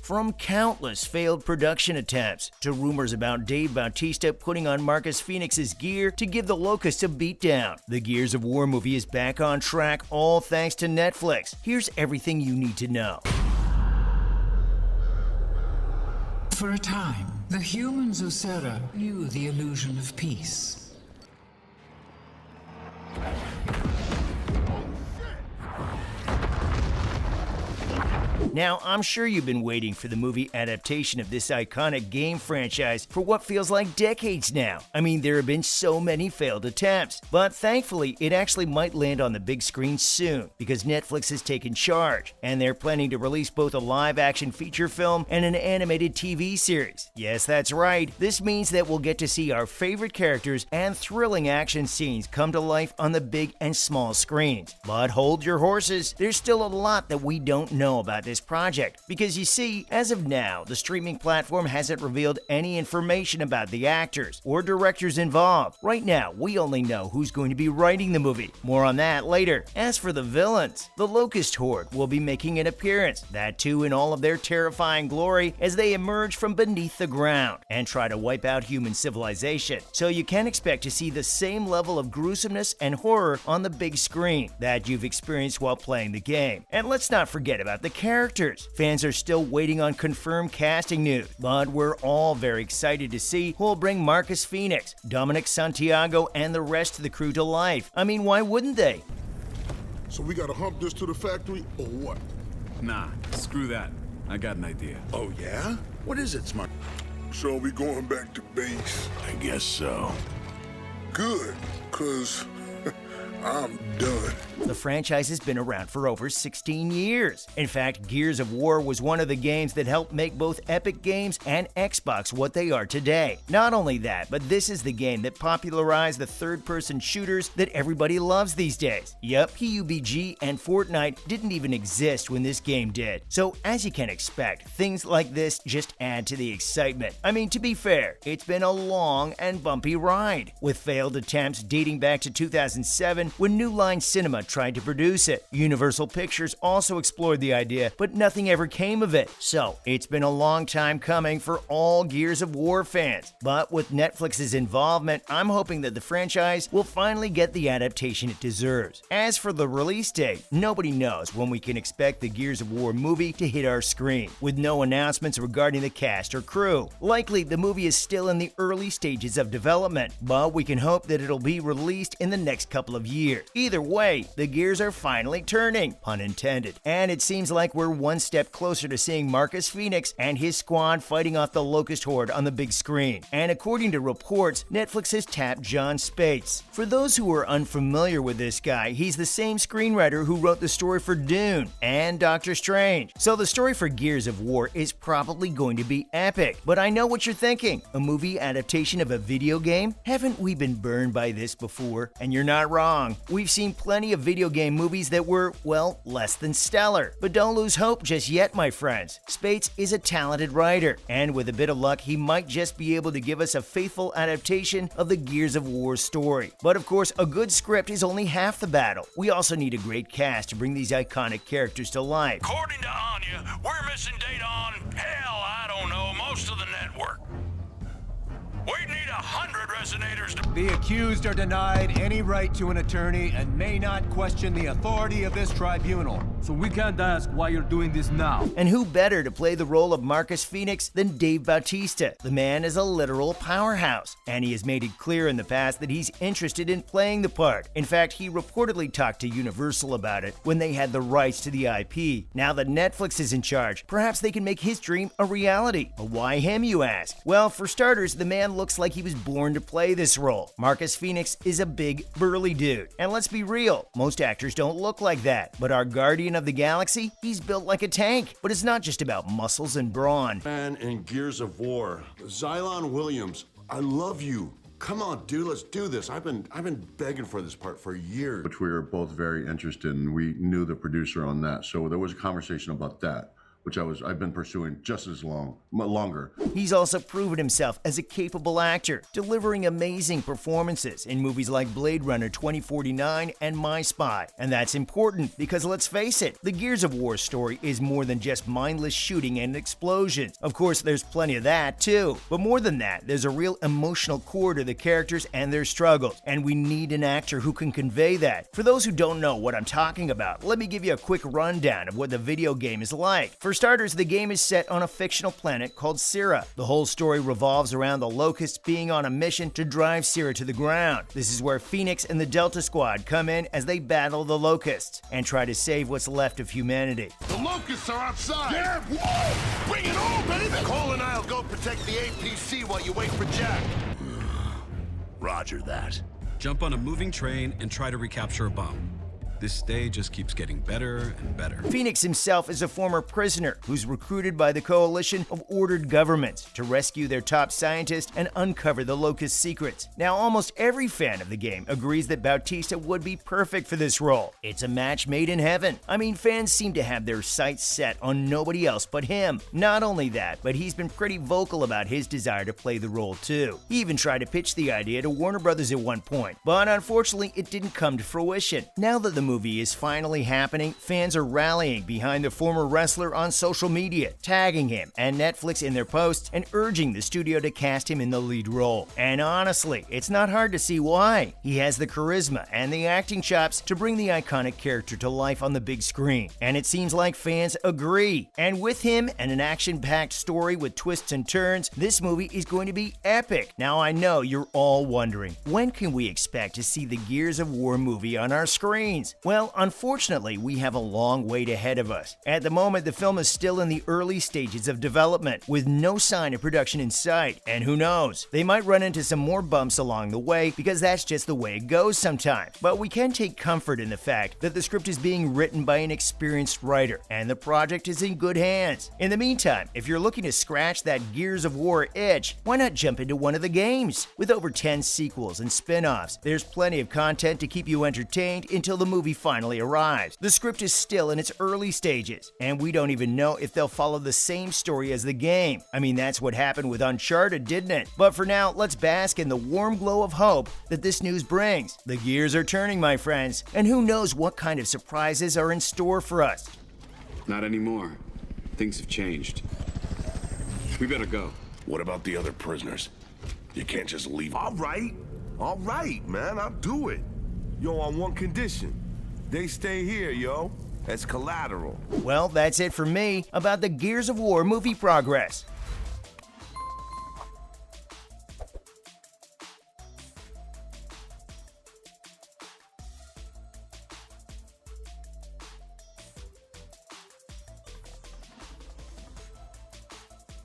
From countless failed production attempts, to rumors about Dave Bautista putting on Marcus Phoenix's gear to give the Locusts a beatdown, the Gears of War movie is back on track, all thanks to Netflix. Here's everything you need to know. For a time, the humans of Sera knew the illusion of peace. Now, I'm sure you've been waiting for the movie adaptation of this iconic game franchise for what feels like decades now. I mean, there have been so many failed attempts, but thankfully, it actually might land on the big screen soon because Netflix has taken charge, and they're planning to release both a live-action feature film and an animated TV series. Yes, that's right. This means that we'll get to see our favorite characters and thrilling action scenes come to life on the big and small screens. But hold your horses, there's still a lot that we don't know about this project, because you see, as of now, the streaming platform hasn't revealed any information about the actors or directors involved. Right now, we only know who's going to be writing the movie. More on that later. As for the villains, the Locust Horde will be making an appearance, that too in all of their terrifying glory as they emerge from beneath the ground and try to wipe out human civilization. So you can expect to see the same level of gruesomeness and horror on the big screen that you've experienced while playing the game. And let's not forget about the characters. Fans are still waiting on confirmed casting news, but we're all very excited to see who will bring Marcus Phoenix, Dominic Santiago, and the rest of the crew to life. I mean, why wouldn't they? So we gotta hump this to the factory, or what? Nah, screw that. I got an idea. Oh yeah? What is it, Smart? So we going back to base? I guess so. Good, 'cause I'm done. The franchise has been around for over 16 years. In fact, Gears of War was one of the games that helped make both Epic Games and Xbox what they are today. Not only that, but this is the game that popularized the third-person shooters that everybody loves these days. Yup, PUBG and Fortnite didn't even exist when this game did. So as you can expect, things like this just add to the excitement. I mean, to be fair, it's been a long and bumpy ride, with failed attempts dating back to 2007 when New Line Cinema tried to produce it. Universal Pictures also explored the idea, but nothing ever came of it. So, it's been a long time coming for all Gears of War fans. But with Netflix's involvement, I'm hoping that the franchise will finally get the adaptation it deserves. As for the release date, nobody knows when we can expect the Gears of War movie to hit our screen, with no announcements regarding the cast or crew. Likely, the movie is still in the early stages of development, but we can hope that it'll be released in the next couple of years. Either way, the gears are finally turning, pun intended, and it seems like we're one step closer to seeing Marcus Phoenix and his squad fighting off the Locust Horde on the big screen. And according to reports, Netflix has tapped John Spates. For those who are unfamiliar with this guy, he's the same screenwriter who wrote the story for Dune and Doctor Strange. So the story for Gears of War is probably going to be epic. But I know what you're thinking, a movie adaptation of a video game? Haven't we been burned by this before? And you're not wrong. We've seen plenty of video game movies that were, well, less than stellar. But don't lose hope just yet, my friends. Spates is a talented writer, and with a bit of luck, he might just be able to give us a faithful adaptation of the Gears of War story. But of course, a good script is only half the battle. We also need a great cast to bring these iconic characters to life. According to Anya, we're missing data on, hell, I don't know, most of the network. We need 100 resonators to... The accused are denied any right to an attorney and may not question the authority of this tribunal. So we can't ask why you're doing this now. And who better to play the role of Marcus Phoenix than Dave Bautista? The man is a literal powerhouse, and he has made it clear in the past that he's interested in playing the part. In fact, he reportedly talked to Universal about it when they had the rights to the IP. Now that Netflix is in charge, perhaps they can make his dream a reality. But why him, you ask? Well, for starters, the man looks like he was born to play this role. Marcus Phoenix is a big, burly dude. And let's be real, most actors don't look like that. But our Guardian of the Galaxy, he's built like a tank. But it's not just about muscles and brawn. Man in Gears of War, Xylon Williams, I love you. Come on, dude, let's do this. I've been begging for this part for years. Which we were both very interested in. We knew the producer on that, so there was a conversation about that. which I've been pursuing just as longer. He's also proven himself as a capable actor, delivering amazing performances in movies like Blade Runner 2049 and My Spy. And that's important because let's face it, the Gears of War story is more than just mindless shooting and explosions. Of course, there's plenty of that too. But more than that, there's a real emotional core to the characters and their struggles, and we need an actor who can convey that. For those who don't know what I'm talking about, let me give you a quick rundown of what the video game is like. For starters, the game is set on a fictional planet called Syrah. The whole story revolves around the Locusts being on a mission to drive Syrah to the ground. This is where Phoenix and the Delta Squad come in as they battle the Locusts and try to save what's left of humanity. The Locusts are outside! Yeah, whoa! Bring it on, baby! Cole and I'll go protect the APC while you wait for Jack. Roger that. Jump on a moving train and try to recapture a bomb. This day just keeps getting better and better. Phoenix himself is a former prisoner who's recruited by the coalition of ordered governments to rescue their top scientist and uncover the Locust secrets. Now, almost every fan of the game agrees that Bautista would be perfect for this role. It's a match made in heaven. I mean, fans seem to have their sights set on nobody else but him. Not only that, but he's been pretty vocal about his desire to play the role too. He even tried to pitch the idea to Warner Brothers at one point, but unfortunately it didn't come to fruition. Now that the movie is finally happening, fans are rallying behind the former wrestler on social media, tagging him and Netflix in their posts and urging the studio to cast him in the lead role. And honestly, it's not hard to see why. He has the charisma and the acting chops to bring the iconic character to life on the big screen, and it seems like fans agree. And with him and an action-packed story with twists and turns, this movie is going to be epic. Now I know you're all wondering, when can we expect to see the Gears of War movie on our screens? Well, unfortunately, we have a long wait ahead of us. At the moment, the film is still in the early stages of development, with no sign of production in sight. And who knows, they might run into some more bumps along the way because that's just the way it goes sometimes. But we can take comfort in the fact that the script is being written by an experienced writer, and the project is in good hands. In the meantime, if you're looking to scratch that Gears of War itch, why not jump into one of the games? With over 10 sequels and spin-offs, there's plenty of content to keep you entertained until the movie finally arrives. The script is still in its early stages, and we don't even know if they'll follow the same story as the game. I mean, that's what happened with Uncharted, didn't it? But for now, let's bask in the warm glow of hope that this news brings. The gears are turning, my friends, and who knows what kind of surprises are in store for us. Not anymore. Things have changed. We better go. What about the other prisoners? You can't just leave. All right, man, I'll do it. Yo, on one condition. They stay here, yo. As collateral. Well, that's it for me about the Gears of War movie progress.